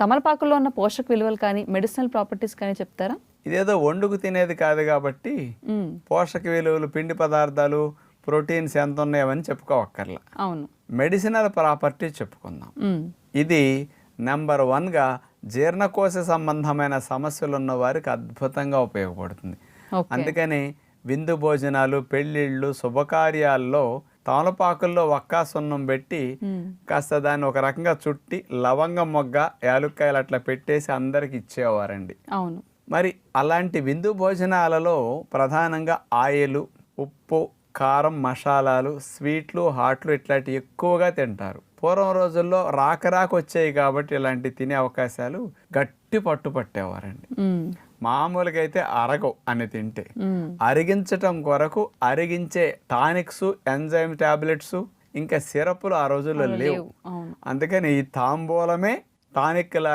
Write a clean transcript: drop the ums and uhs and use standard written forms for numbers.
తమలపాకులో ఉన్న పోషక విలువలు కానీ మెడిసినల్ ప్రాపర్టీస్ కానీ చెప్తారా? ఇదేదో వండుకు తినేది కాదు కాబట్టి పోషక విలువలు, పిండి పదార్థాలు, ప్రోటీన్స్ ఎంత ఉన్నాయని చెప్పుకోవక్కర్లా. అవును, మెడిసినల్ ప్రాపర్టీ చెప్పుకుందాం. ఇది నెంబర్ 1గా జీర్ణకోశ సంబంధమైన సమస్యలు ఉన్న వారికి అద్భుతంగా ఉపయోగపడుతుంది. అందుకని విందు భోజనాలు, పెళ్ళిళ్ళు, శుభకార్యాల్లో తమలపాకుల్లో వక్కా సున్నం పెట్టి కాస్త దాన్ని ఒక రకంగా చుట్టి లవంగం మొగ్గ, యాలుక్కాయలు అట్లా పెట్టేసి అందరికి ఇచ్చేవారండి. అవును. మరి అలాంటి విందు భోజనాలలో ప్రధానంగా ఆయిల్, ఉప్పు, కారం, మసాలాలు, స్వీట్లు, హాట్లు ఇట్లాంటివి ఎక్కువగా తింటారు. పూర్వం రోజుల్లో రాక వచ్చాయి కాబట్టి ఇలాంటి తినే అవకాశాలు గట్టి పట్టు పట్టేవారండి. మామూలుగా అయితే అరగవు అని తింటే. అరిగించటం కొరకు అరిగించే టానిక్స్, ఎంజైమ్ టాబ్లెట్స్, ఇంకా సిరప్లు ఆ రోజుల్లో లేవు. అందుకని ఈ తాంబూలమే టానిక్